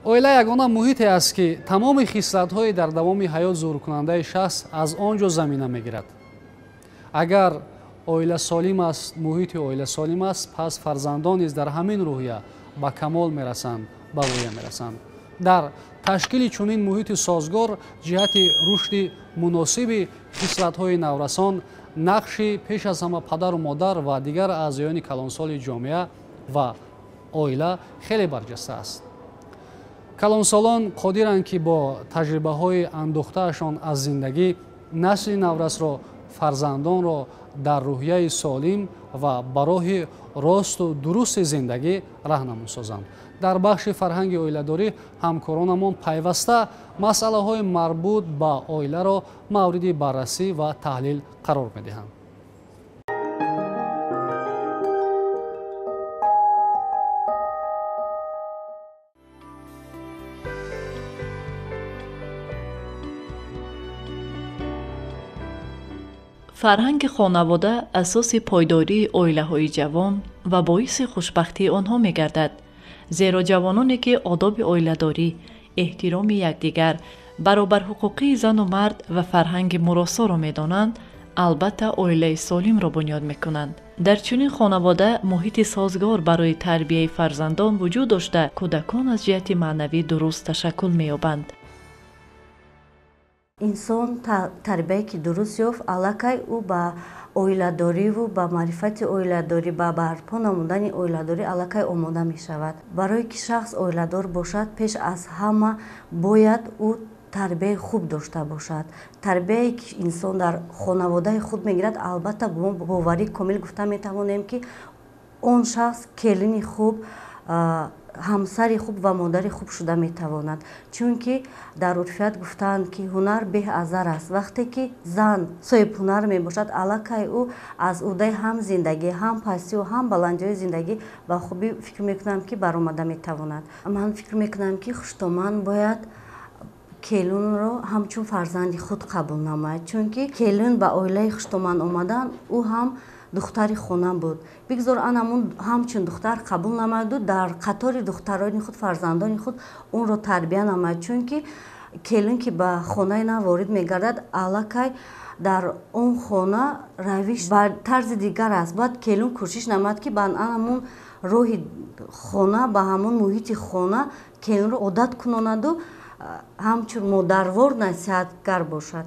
оила ягона муҳите аст ки тамоми хислатҳои дар давоми ҳаёт зӯркунандаи шахс аз он ҷо замина мегирад. агар оила солим аст, муҳити оила солим аст, пас фарзандон низ дар ҳамин рӯҳия ба камол мерасанд, ба воя мерасанд. дар ташкили чунин муҳити созгор ҷиҳати рушди муносиби хислатҳои наврасон нақши пеш аз ҳама падару модар ва дигар аъзоёни калонсоли ҷомеа ва оила хеле барҷаста аст. калонсолон қодиранд ки бо таҷрибаҳои андӯхтаашон аз зиндагӣ насли наврасро, фарзандонро дар рӯҳияи солим ва ба роҳи росту дурусти зиндагӣ раҳнамун созанд. дар бахши фарҳанги оиладорӣ ҳамкоронамон пайваста масъалаҳои марбут ба оиларо мавриди баррасӣ ва таҳлил қарор медиҳанд. фарҳанги хонавода асоси пойдории оилаҳои ҷавон ва боиси хушбахтии онҳо мегардад. зеро ҷавононе ки одоби оиладорӣ, эҳтироми якдигар, баробарҳуқуқии зану мард ва фарҳанги муросоро медонанд, албатта оилаи солимро бунёд мекунанд. дар чунин хонавода муҳити созгор барои тарбияи фарзандон вуҷуд дошта, кӯдакон аз ҷиҳати маънавӣ дуруст ташаккул меёбанд. инсон тарбияе ки дуруст ёфт, аллакай ӯ ба оиладориву ба маърифати оиладорӣ, ба барпо намудани оиладорӣ аллакай омода мешавад. барое ки шахс оиладор бошад, пеш аз ҳама бояд ӯ тарбияи хуб дошта бошад. тарбияе ки инсон дар хонаводаи худ мегирад, албатта мо боварӣ комил гуфта метавонем ки он шахс келини хуб, ҳамсари хуб ва модари хуб шуда метавонад. чунки дар урфият гуфтаанд ки ҳунар беҳ аз зар аст. вақте ки зан соҳиб ҳунар мебошад, аллакай ӯ аз ӯҳдаи ҳам зиндагӣ, ҳам пастию ҳам баландиҳои зиндагӣ ба хубӣ фикр мекунам ки баромада метавонад. ман фикр мекунам ки хуштоманд бояд келунро ҳамчун фарзанди худ қабул намояд, чунки келун ба оилаи хуштоманд омадан ӯ ҳам духтари хона буд. бигзор анамун ҳамчун духтар қабул намояду дар қатори духтарони худ, фарзандони худ онро тарбия намояд, чунки келун ки ба хонаи нав ворид мегардад, аллакай дар он хона равиш ба тарзи дигар аст. бояд келун кӯшиш намояд ки ба анамун роҳи хона, ба ҳамон муҳити хона келунро одат кунонаду ҳамчун модарвор насиҳатгар бошад.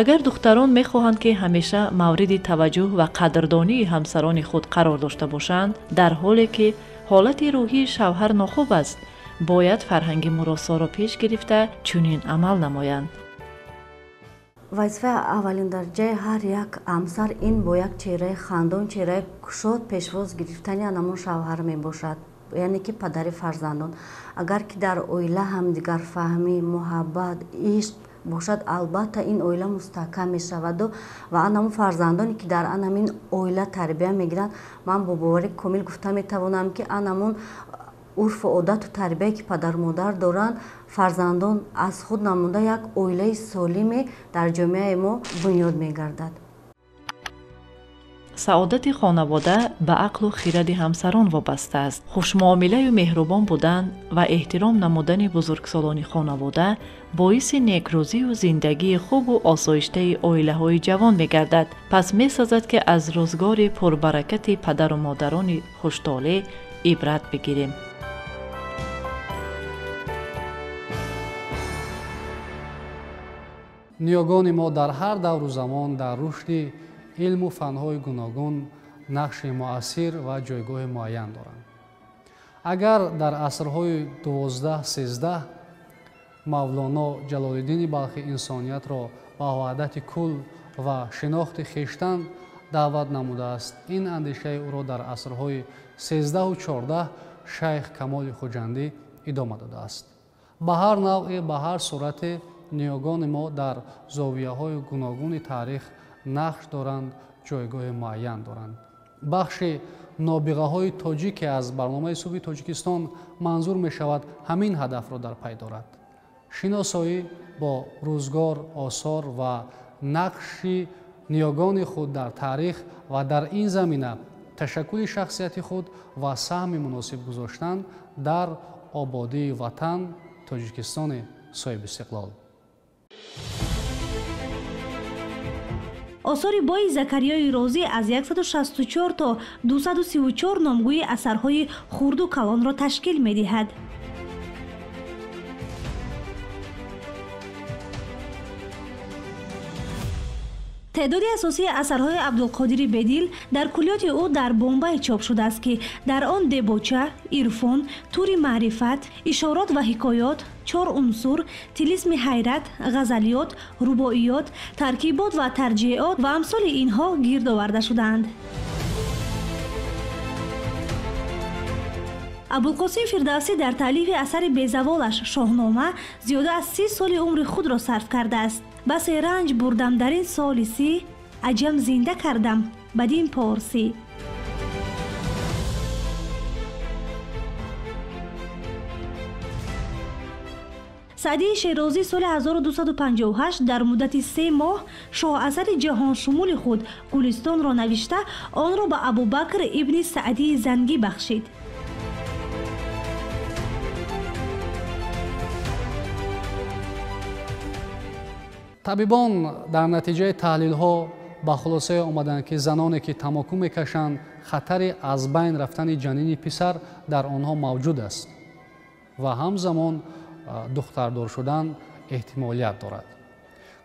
агар духтарон мехоҳанд ки ҳамеша мавриди таваҷҷӯҳ ва қадрдонии ҳамсарони худ қарор дошта бошанд, дар ҳоле ки ҳолати рӯҳии шавҳар нохуб аст, бояд фарҳанги муросоро пеш гирифта чунин амал намоянд. вазифаи аввалиндараҷаи ҳар як ҳамсар ин бо як чеҳраи хандон, чеҳраи кушод пешвоз гирифтани анамон шавҳар мебошад, яъне ки падари фарзандон. агар ки дар оила ҳамдигарфаҳмӣ, муҳаббат, ишқ бошад, албатта ин оила мустаҳкам мешаваду ва анамун фарзандоне ки дар анамин оила тарбия мегиранд, ман бо боварӣ комил гуфта метавонам ки анамун урфу одату тарбияе ки падару модар доранд, фарзандон аз худ намуда як оилаи солиме дар ҷомеаи мо бунёд мегардад. саодати хонавода ба ақлу хиради ҳамсарон вобаста аст. хушмуомилаю меҳрубон будан ва эҳтиром намудани бузургсолони хонавода боиси некрӯзию зиндагии хубу осоиштаи оилаҳои ҷавон мегардад. пас месазад ки аз рӯзгори пурбаракати падару модарони хуштоле ибрат бигирем. ниёгони мо дар ҳар давру замон дар рушди илму фанҳои гуногун нақши муассир ва ҷойгоҳи муайян доранд. агар дар асрҳои 12-13 мавлоно ҷалолиддини балхи инсониятро ба ваҳдати кул ва шинохти хештан даъват намудааст, ин андешаи ӯро дар асрҳои 13-у 14 шайх Камоли Хуҷандӣ идома додааст. ба ҳар навъе, ба ҳар сурате ниёгони мо дар зовияҳои гуногуни таърих нақш доранд, ҷойгоҳи муайян доранд. бахши нобиғаҳои тоҷике аз барномаи субҳи Тоҷикистон манзур мешавад ҳамин ҳадафро дар пай дорад. шиносоӣ бо рӯзгор, осор ва нақши ниёгони худ дар таърих ва дар ин замина ташаккули шахсияти худ ва саҳми муносиб гузоштан дар ободии ватан Тоҷикистони соҳиби истиқлол. осори бои Закарияи Розӣ аз 164 то 234 номгӯи асарҳои хурду калонро ташкил медиҳад. تعدادی اساسی اثرهای عبدالقادر بدیل در کلیات او در بمبئی چاپ شده است که در آن دبوچه، عرفان، طور معرفت، اشارات و حکایات، 4 عنصر، طلسم حیرت، غزلیات، رباعیات، ترکیبات و ترجیعات و امثال اینها گرد آورده شدند. ابوالقاسم فردوسی در تألیف اثر بیزوالش شاهنامه زیاده از 30 سال عمر خود را صرف کرده است. بس رنج بردم در این سال 30، عجم زنده کردم بدین پارسی. سعدی شیرازی سال 1258 در مدت 3 ماه شاه اثر جهان شمول خود گلستان را نوشته آن را به ابوبکر ابن سعدی زنگی بخشید. табибон дар натиҷаи таҳлилҳо ба хулосае омаданд ки заноне ки тамоку мекашанд хатари аз байн рафтани ҷанини писар дар онҳо мавҷуд аст ва ҳамзамон духтардор шудан эҳтимолият дорад.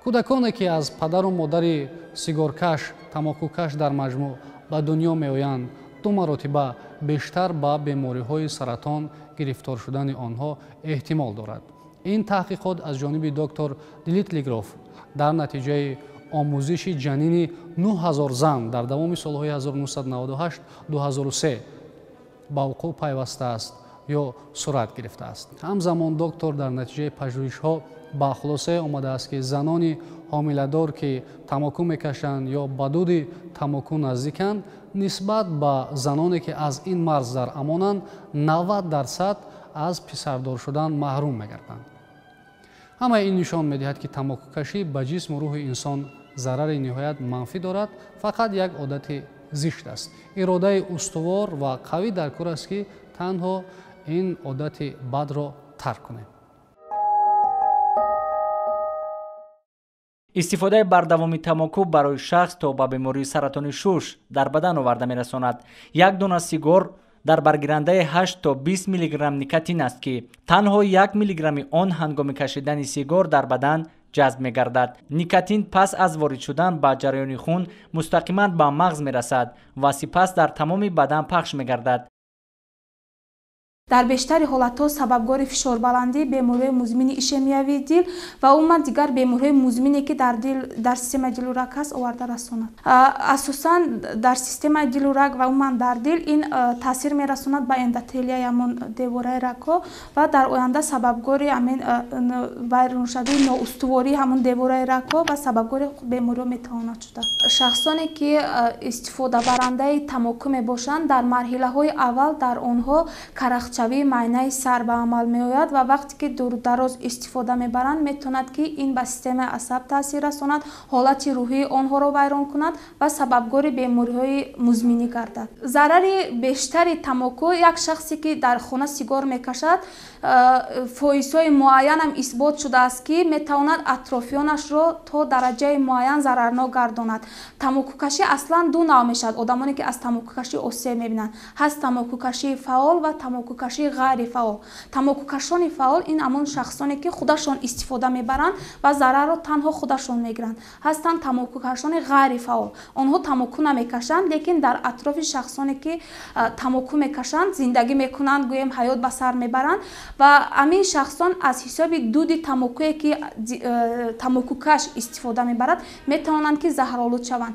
кӯдаконе ки аз падару модари сигаркаш тамокукаш дар маҷмӯъ ба дунё меоянд 2 маротиба бештар ба бемориҳои саратон гирифтор шудани онҳо эҳтимол дорад. ин таҳқиқот аз ҷониби доктор Дилит Лигроф дар натиҷаи омӯзиши ҷанини 9000 зан дар давоми солҳои 1998-2003 ба вуқӯъ пайваста аст ё сурат гирифтааст. ҳамзамон доктор дар натиҷаи пажӯҳишҳо ба хулосае омадааст ки занони ҳомиладор ки тамоку мекашанд ё ба дуди тамоку наздиканд нисбат ба заноне ки аз ин марз дар амонанд 90% аз писардор шудан маҳрум мегарданд. ҳамаи ин нишон медиҳад ки тамокукашӣ ба ҷисму рӯҳи инсон зарари ниҳоят манфӣ дорад, фақат як одати зишт аст. иродаи устувор ва қавӣ дар кор аст ки танҳо ин одати бадро тарк кунем. истифодаи бардавоми тамоку барои шахс то ба бемории саратони шуш дар бадан оварда мерасонад. як дона сигор дар баргирандаи 8 то 20 мг никотин аст ки танҳо 1 мг он ҳангоми кашидани сигор дар бадан ҷазб мегардад. никотин пас аз ворид шудан ба ҷараёни хун мустақиман ба мағз мерасад ва сипас дар тамоми бадан пахш мегардад. дар бештари ҳолатҳо сабабгори фишорбаландӣ бемориҳои музмини ишемиявии дил ва умуман дигар бемориҳои музмине ки дар системаи дилу раг ҳаст оварда расонад. асосан дар системаи дилу раг ва умуман дар дил ин таъсир мерасонад ба эндотелияи ҳамон девораи рагҳо ва дар оянда сабабгори вайроншавии ноустувории ҳамон девораи рагҳо ва сабабгори бемориҳо метавонад шуда. шахсоне ки истифодабарандаи тамоку мебошанд дар марҳилаҳои аввал дар онҳо карахчавии майнаи сар ба амал меояд ва вақте ки дурдароз истифода мебаранд метавонад ки ин ба системаи асаб таъсир расонад, ҳолати рӯҳии онҳоро вайрон кунад ва сабабгори бемориҳои музминӣ гардад. зарари бештари тамоку як шахсе ки дар хона сигор мекашад фоизҳои муайянам исбот шудааст ки метавонад атрофиёнашро то дараҷаи муайян зарарнок гардонад. тамокукашӣ аслан ду навъ мешавад. одамоне ки аз тамокукашӣ осеб мебинанд ҳаст тамокукашии фаъол ва тамокукашии ғайрифаъол. тамокукашони фаъол ин ҳамон шахсоне ки худашон истифода мебаранд ва зарарро танҳо худашон мегиранд. ҳастанд тамокукашони ғайрифаъол. онҳо тамоку намекашанд, лекин дар атрофи шахсоне ки тамоку мекашанд зиндагӣ мекунанд, гӯем ҳаёт ба сар мебаранд ва ҳамин шахсон аз ҳисоби дуди тамокуе ки тамокукаш истифода мебарад метавонанд ки заҳролуд шаванд.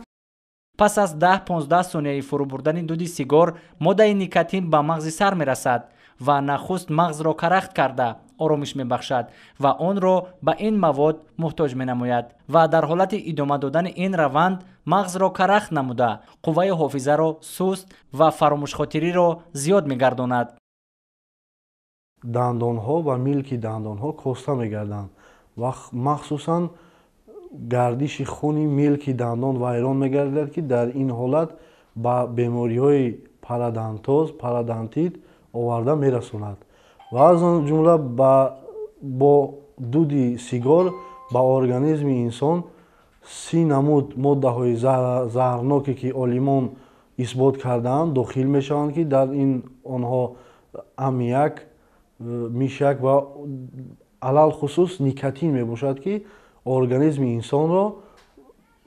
пас аз 10-15 сонияи фурӯбурдани дуди сигор моддаи никотин ба мағзи сар мерасад ва нахуст мағзро карахт карда оромиш мебахшад ва онро ба ин мавод муҳтоҷ менамояд ва дар ҳолати идома додани ин раванд мағзро карахт намуда қувваи ҳофизаро суст ва фаромӯшхотириро зиёд мегардонад. дандонҳо ва милки дандонҳо коста мегарданд ва махсусан гардиши хуни милки дандон вайрон мегардад ки дар ин ҳолат ба бемориҳои пародонтоз, пародонтит оварда мерасонад ва аз он ҷумла бо дуди сигор ба организми инсон 30 намуд моддаҳои заҳрноке ки олимон исбот кардаанд дохил мешаванд ки дар ин онҳо аммиак мишак ва алалхусус никотин мебошад ки организми инсонро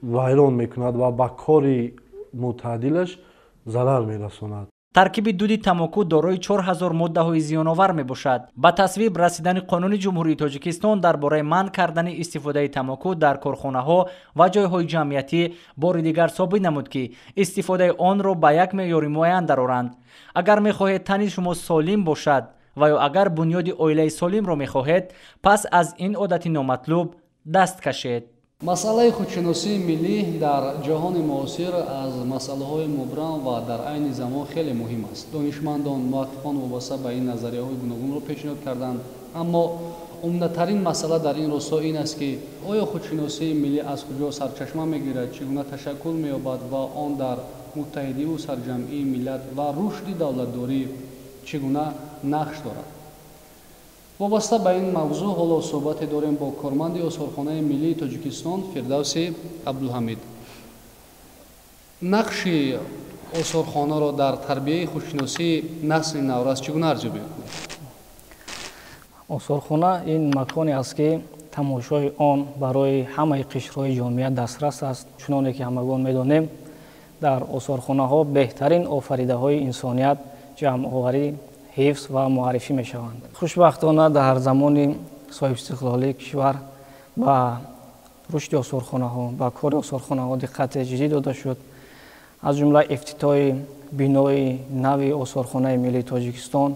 вайрон мекунад ва ба кори мутаъдилаш зарар мерасонад. таркиби дуди тамоку дорои 4000 моддаҳои зиёновар мебошад. ба тасвиб расидани қонуни ҷумҳурии тоҷикистон дар бораи манъ кардани истифодаи тамоку дар корхонаҳо ва ҷойҳои ҷамъиятӣ бори дигар собит намуд ки истифодаи онро ба як меъёри муайян дароранд. агар мехоҳед тани шумо солим бошад ва ё агар бунёди оилаи солимро мехоҳед, пас аз ин одати номатлуб даст кашед. масъалаи худшиносии миллӣ дар ҷаҳони муосир аз масъалаҳои мубрам ва дар айни замон хеле муҳим аст. донишмандон муҳаққиқон вобаста ба ин назарияҳои гуногунро пешниҳод карданд, аммо умдатарин масъала дар ин росто ин аст ки оё худшиносии миллӣ аз куҷо сарчашма мегирад, чӣ гуна ташаккул меёбад ва он дар муттаҳидиву сарҷамъии миллат ва рушди давлатдорӣ чӣ гуна нақш дорад. вобаста ба ин мавзӯъ ҳоло суҳбате дорем бо корманди осорхонаи миллии тоҷикистон Фирдавси Абдулҳамид. нақши осорхонаро дар тарбияи худшиносии насли наврас чӣ гуна арзёбӣ мекунед? осорхона ин маконе аст ки тамошои он барои ҳамаи қишрҳои ҷомеа дастрас аст. чуноне ки ҳамагон медонем, дар осорхонаҳо беҳтарин офаридаҳои инсоният ҷамъоварӣ, ҳифз ва муаррифӣ мешаванд. хушбахтона дар замони соҳибистиқлолии кишвар ба рушди осорхонаҳо, ба кори осорхонаҳо диққати ҷиддӣ дода шуд. аз ҷумла ифтитоҳи бинои нави осорхонаи миллии тоҷикистон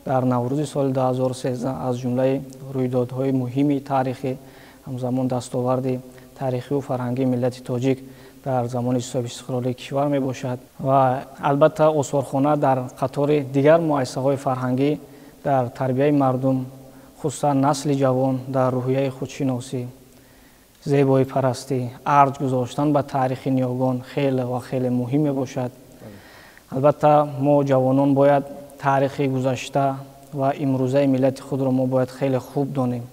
дар наврӯзи соли 2013 аз ҷумлаи рӯйдодҳои муҳими таърихӣ, ҳамзамон дастоварди таърихиву фарҳангии миллати тоҷик дар замони соҳибистиқлолии кишвар мебошад. ва албатта осорхона дар қатори дигар муассисаҳои фарҳангӣ дар тарбияи мардум, хусусан насли ҷавон дар рӯҳияи худшиносӣ, зебоипарастӣ, арҷ гузоштан ба таърихи ниёгон хеле ва хеле муҳим мебошад. албатта мо ҷавонон бояд таърихи гузашта ва имрӯзаи миллати худро мо бояд хеле хуб донем.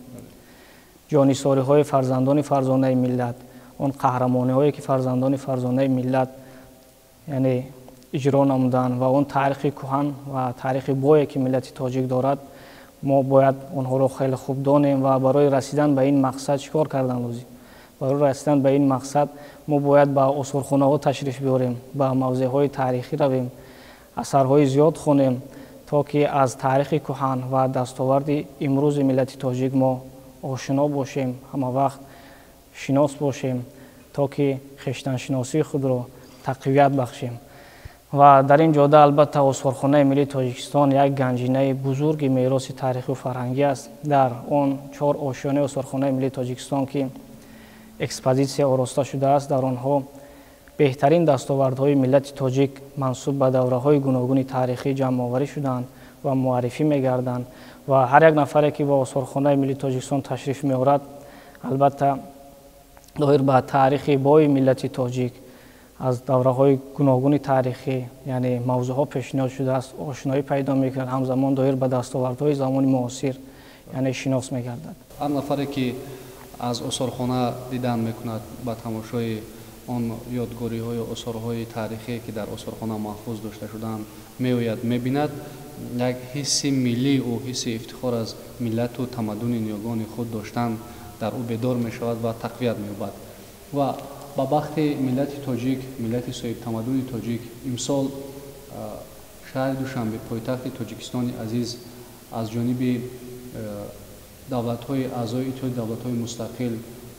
ҷонисориҳои фарзандони фарзонаи миллат, он қаҳрамониҳое ки фарзандони фарзонаи миллат яъне иҷро намуданд ва он таърихи кӯҳан ва таърихи бое ки миллати тоҷик дорад, мо бояд онҳоро хеле хуб донем ва барои расидан ба ин мақсад чӣ кор кардан лозим? барои расидан ба ин мақсад мо бояд ба осорхонаҳо ташриф биёрем, ба мавзеъҳои таърихӣ равем, асарҳои зиёд хонем, то ки аз таърихи кӯҳан ва дастоварди имрӯзи миллати тоҷик мо ошино бошем, ҳама вақт шинос бошем, то ки хештаншиносии худро тақвият бахшем. ва дар ин ҷода албатта осорхонаи миллии тоҷикистон як ганҷинаи бузурги мероси таърихиву фарҳангӣ аст. дар он 4 ошёнаи осорхонаи миллии тоҷикистон ки экспозитсия ороста шудааст, дар онҳо беҳтарин дастовардҳои миллати тоҷик мансуб ба давраҳои гуногуни таърихӣ ҷамъоварӣ шудаанд ва муаррифӣ мегарданд. ва ҳар як нафаре ки ба осорхонаи миллии тоҷикистон ташриф меорад, албатта доир ба таърихи бои миллати тоҷик аз давраҳои гуногуни таърихӣ, яъне мавзӯъҳо пешниҳод шудааст, ошиноӣ пайдо мекунад, ҳамзамон доир ба дастовардҳои замони муосир, яъне шинос мегардад. ҳар нафаре ки аз осорхона дидан мекунад ба тамошои он ёдгориҳои осорҳои таърихие ки дар осорхона маҳфуз дошта шудаанд меояд, мебинад, як ҳисси миллию, ҳисси ифтихор аз миллату тамаддуни ниёгони худ доштан дар ӯ бедор мешавад ва тақвият меёбад. ва ба бахти миллати тоҷик, миллати соҳибтамаддуни тоҷик, имсол шаҳри Душанбе, пойтахти тоҷикистони азиз, аз ҷониби давлатҳои аъзои иттиҳоди давлатҳои мустақил,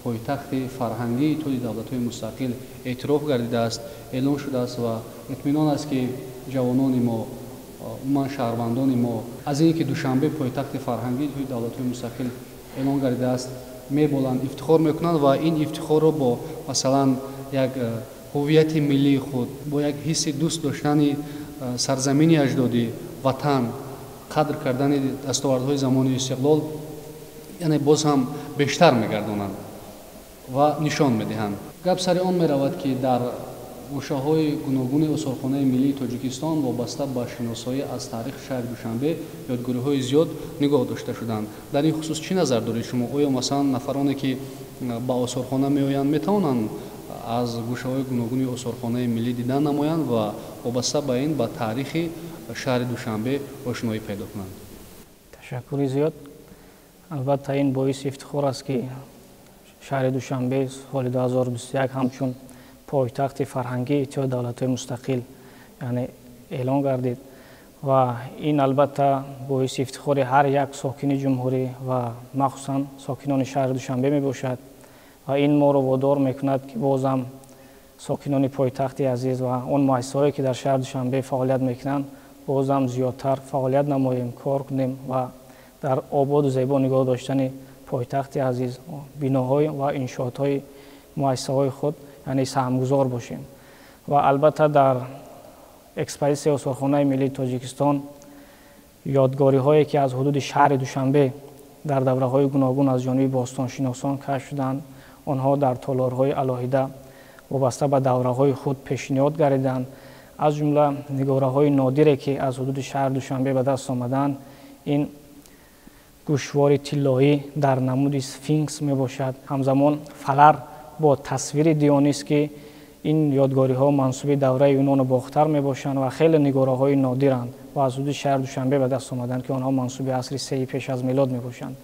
пойтахти фарҳангии иттиҳоди давлатҳои мустақил эътироф гардидааст, эълон шудааст ва итминон аст ки ҷавонони мо, умуман шаҳрвандони мо аз ин ки Душанбе пойтахти фарҳангии иттиҳоди давлатҳои мустақил эълон гардидааст меболанд, ифтихор мекунанд ва ин ифтихорро бо масалан як ҳуввияти миллии худ, бо як ҳисси дӯст доштани сарзамини аҷдодӣ, ватан, қадр кардани дастовардҳои замони истиқлол, яъне боз ҳам бештар мегардонанд ва нишон медиҳанд. гап сари он меравад ки дар гӯшаҳои гуногуни осорхонаи миллии тоҷикистон вобаста ба шиносоӣ аз таърихи шаҳри душанбе ёдгориҳои зиёд нигоҳ дошта шуданд. Дар ин хусус чӣ назар доред шумо? Оё масалан нафароне ки ба осорхона меоянд метавонанд аз гӯшаҳои гуногуни осорхонаи миллӣ дидан намоянд ва вобаста ба ин ба таърихи шаҳри душанбе ошноӣ пайдо кунанд? ташаккури зиёд. албатта ин боиси ифтихор аст ки шаҳри душанбе соли 2021 ҳамчун пойтахти фарҳангии иттиҳоди давлатҳои мустақил яъне эълон гардид ва ин албатта боиси ифтихори ҳар як сокини ҷумҳурӣ ва махсусан сокинони шаҳри душанбе мебошад ва ин моро водор мекунад ки бозам сокинони пойтахти азиз ва он муассисаҳое ки дар шаҳри душанбе фаъолият мекунанд бозам зиёдтар фаъолият намоем, кор кунем ва дар ободу зебо нигоҳ доштани пойтахти азиз биноҳои ва иншоотҳои муассисаҳои худ яъне саҳмгузор бошем. ва албатта дар экспозитсияи осорхонаи миллии тоҷикистон ёдгориҳое ки аз ҳудуди шаҳри душанбе дар давраҳои гуногун аз ҷониби бостоншиносон кашф шуданд, онҳо дар толорҳои алоҳида вобаста ба давраҳои худ пешниҳод гардиданд. аз ҷумла нигораҳои нодире ки аз ҳудуди шаҳри душанбе ба даст омаданд, ин гӯшвори тиллоӣ дар намуди сфинкс мебошад, ҳамзамон фалар бо тасвири дионис ки ин ёдгориҳо мансуби давраи юнону бохтар мебошанд ва хеле нигораҳои нодиранд ва аз ҳудуди шаҳри душанбе ба даст омаданд ки онҳо мансуби асри сеи пеш аз милод мебошанд.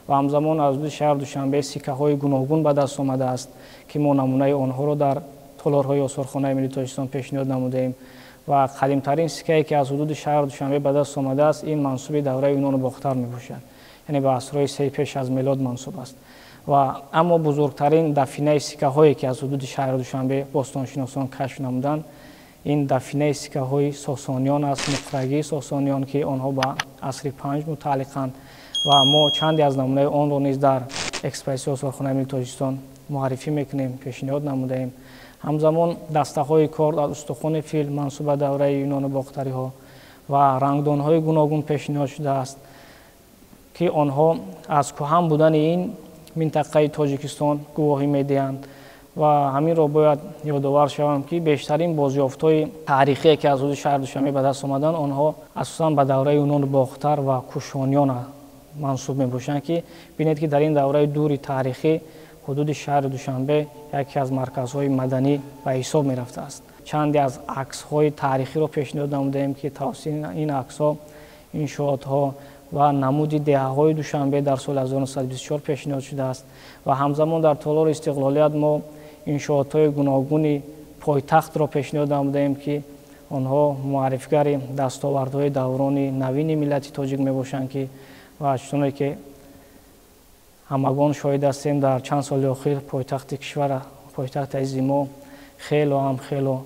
ва ҳамзамон аз ҳудуди шаҳри душанбе сикаҳои гуногун ба даст омадааст ки мо намунаи онҳоро дар толорҳои осорхонаи миллии тоҷикистон пешниҳод намудаем ва қадимтарин сикае ки аз ҳудуди шаҳри душанбе ба даст омадааст, ин мансуби давраи юнону бохтар мебошад, яъне ба асрҳои сеи пеш аз милод мансуб аст. ва аммо бузургтарин дафинаи сикаҳое ки аз ҳудуди шаҳри душанбе бостоншиносон кашф намуданд, ин дафинаи сикаҳои сосониён аст, муқрагии сосониён ки онҳо ба асри панҷ мутааллиқанд ва мо чанде аз намунаи онро низ дар экспозитсияи осорхонаи миллии тоҷикистон муаррифӣ мекунем, пешниҳод намудаем. ҳамзамон дастаҳои кор дар устухони фил мансуб ба давраи юнону бохтариҳо ва рангдонҳои гуногун пешниҳод шудааст ки онҳо аз кӯҳан будани ин минтақаи тоҷикистон гувоҳӣ медиҳанд ва ҳаминро бояд ёдовар шавам ки бештарин бозёфтҳои таърихие ки аз ҳудуди шаҳри душанбе ба даст омаданд, онҳо асосан ба давраи юнону бохтар ва кушониён мансуб мебошанд ки бинед ки дар ин давраи дури таърихӣ ҳудуди шаҳри душанбе яке аз марказҳои маданӣ ба ҳисоб мерафтааст. чанде аз аксҳои таърихиро пешниҳод намудаем ки тавассути ин аксҳо иншоотҳо ва намуди деҳаҳои душанбе дар соли 1924 пешниҳод шудааст ва ҳамзамон дар толори истиқлолият мо иншоотҳои гуногуни пойтахтро пешниҳод намудаем ки онҳо муаррифгари дастовардҳои даврони навини миллати тоҷик мебошанд ки ва чуноне ки ҳамагон шоҳид ҳастем дар чанд соли охир пойтахти кишвар, пойтахти азизи мо хело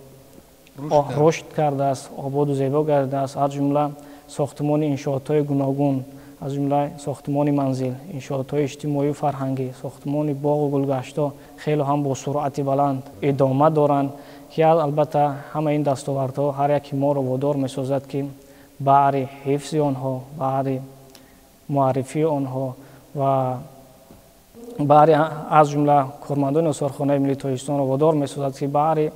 рушд кардааст, ободу зебо гардидааст. аз ҷумла сохтмони иншоотҳои гуногун, аз ҷумла сохтмони манзил, иншоотҳои иҷтимоию фарҳангӣ, сохтмони боғу гулгашто хело ҳам бо суръати баланд идома доранд ки албатта ҳама ин дастовардҳо ҳар яки моро водор месозад ки баъри ҳифзи онҳо, баъри муаррифии онҳо ва баъри аз ҷумла кормандони осорхонаи миллии тоҷикистонро водор месозад ки баъри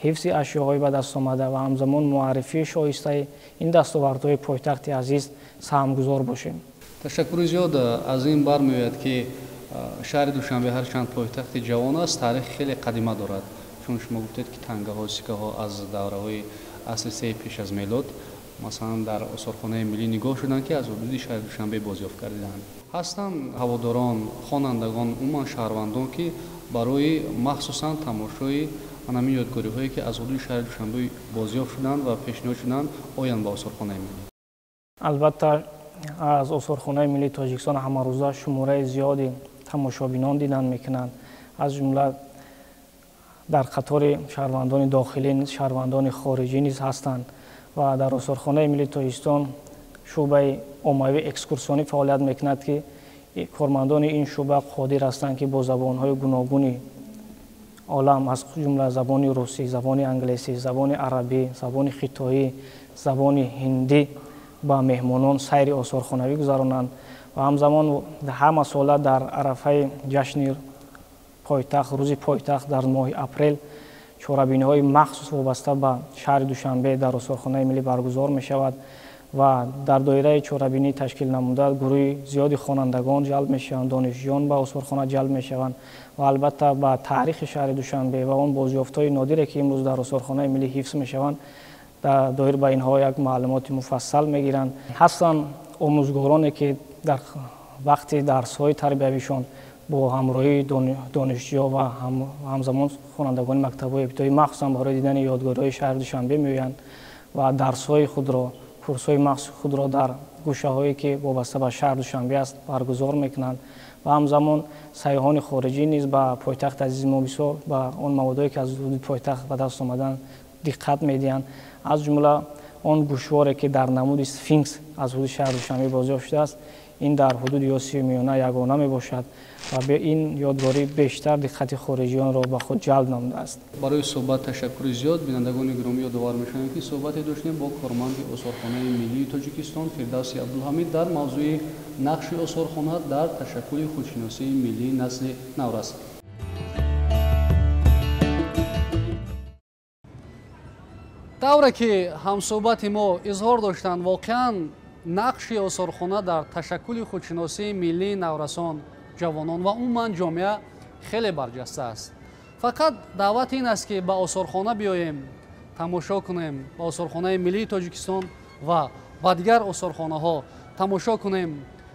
ҳифзи ашёҳои ба даст омада ва ҳамзамон муаррифии шоистаи ин дастовардҳои пойтахти азиз саҳмгузор бошем. ташаккури зиёд аз ин бармеояд ки шаҳри душанбе ҳарчанд пойтахти ҷавон аст, таърихи хеле қадима дорад, чун шумо гуфтед ки тангаҳо, сикаҳо аз давраҳои асри сеи пеш аз милод масалан дар осорхонаи миллӣ нигоҳ шуданд ки аз ҳудуди шаҳри душанбе бозёфт гардиданд. ҳастанд ҳаводорон, хонандагон, умуман шаҳрвандон ки барои махсусан тамошои ҳамин ёдгориҳое ки аз ҳудуди шаҳри душанбе бозёфт шуданд ва пешниҳод шуданд оянд ба осорхонаи миллӣ? албатта аз осорхонаи миллии тоҷикистон ҳамарӯза шумораи зиёди тамошобинон дидан мекунанд. аз ҷумла дар қатори шаҳрвандони дохилӣ низ шаҳрвандони хориҷӣ низ ҳастанд ва дар осорхонаи миллии тоҷикистон шӯъбаи оммавии экскурсионӣ фаъолият мекунад ки кормандони ин шӯъба қодир ҳастанд ки бо забонҳои гуногуни олам аз ҷумла забони русӣ, забони англисӣ, забони арабӣ, забони хитоӣ, забони ҳиндӣ ба меҳмонон сайри осорхонавӣ гузаронанд ва ҳамзамон ҳама сола дар арафаи ҷашни пойтахт, рӯзи пойтахт дар моҳи апрел чорабиниҳои махсус вобаста ба шаҳри Душанбе дар осорхонаи миллӣ баргузор мешавад ва дар доираи чорабинӣ ташкил намуда гурӯҳи зиёди хонандагон ҷалб мешаванд, донишҷӯён ба осорхона ҷалб мешаванд ва албатта ба таърихи шаҳри Душанбе ва он бозёфтҳои нодире ки имрӯз дар осорхонаи миллӣ ҳифз мешаванд дар доир ба инҳо як маълумоти муфассал мегиранд. ҳастанд омӯзгороне ки дар вақти дарсҳои тарбиявишон бо ҳамроҳии донишҷӯён ва ҳамзамон хонандагони мактабҳои ибтидоӣ махсусан барои дидани ёдгориҳои шаҳри Душанбе меоянд ва дарсҳои худро, курсҳои махсуси худро дар гӯшаҳое ки вобаста ба шаҳр Душанбе аст баргузор мекунанд ва ҳамзамон сайёҳони хориҷӣ низ ба пойтахти азизи мо мисол ба он маводҳое ки аз ҳудуди пойтахт ба даст омадан диққат медиҳанд. аз ҷумла он гӯшворе ки дар намуди сфинкс аз ҳудуди шаҳри Душанбе бозёфт шудааст, ин дар ҳудуди Осиёи Миёна ягона мебошад ва ин ёдгорӣ бештар диққати хориҷиёнро ба худ ҷалб намудааст. барои суҳбат ташаккури зиёд бинандагони гиромӣ ёдовар мешавем ки суҳбате доштем бо корманди осорхонаи миллии Тоҷикистон Фирдавси Абдулҳамид дар мавзӯи нақши осорхона дар ташаккули худшиносии миллии насли Наврас. тавре ки ҳамсуҳбати мо изҳор доштанд, воқеан нақши осорхона дар ташаккули худшиносии миллии наврасон, ҷавонон ва умуман ҷомеа хеле барҷаста аст. фақат даъват ин аст ки ба осорхона биёем, тамошо кунем, ба осорхонаи миллии Тоҷикистон ва ба дигар осорхонаҳо тамошо кунем,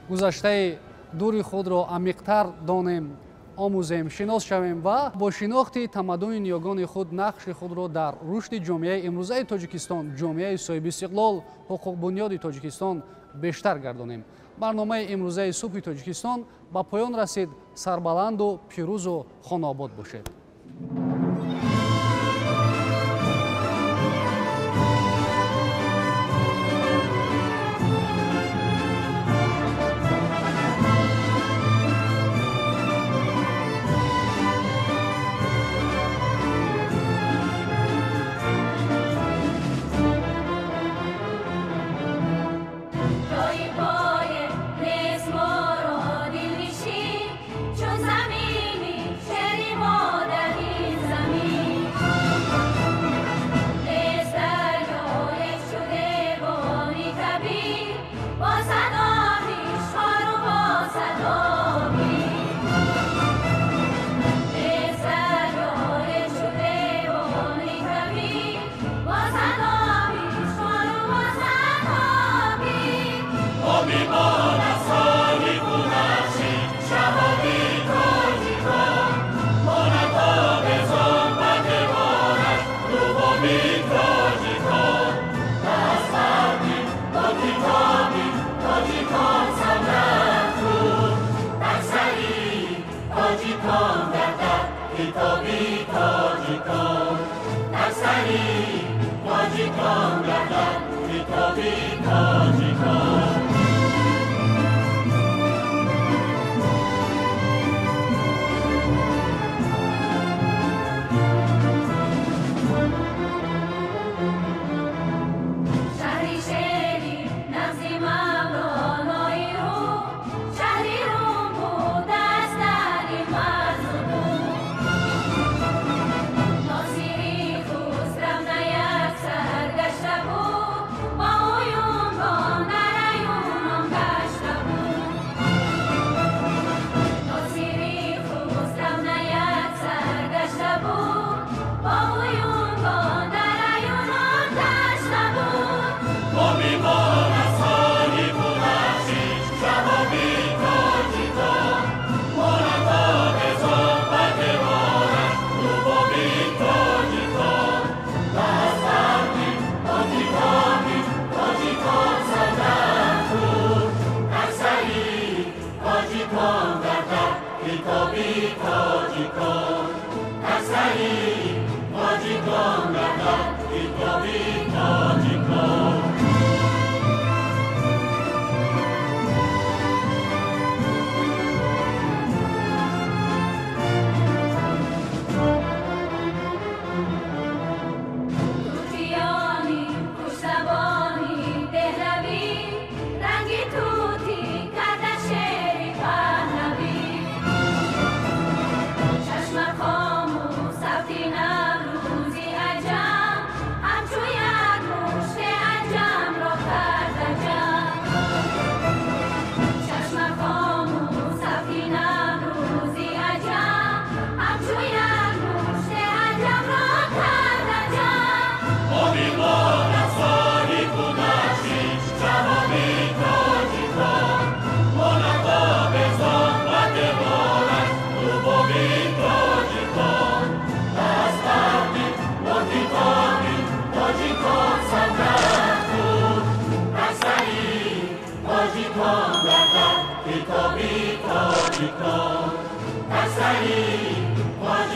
гузаштаи дури худро амиқтар донем, آموزیم، شناس شویم و با شناخت تمدن نیاگان خود نقش خود را در رشد جامعه امروزه تاجیکستان، جامعه صاحب استقلال، حقوق بنیاد تاجیکستان بیشتر گردانیم. برنامه امروزه صبح تاجیکستان با پایان رسید. سربلند و پیروز و خانه‌آباد باشید. چشم خاموش سبتی نروز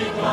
Thank you.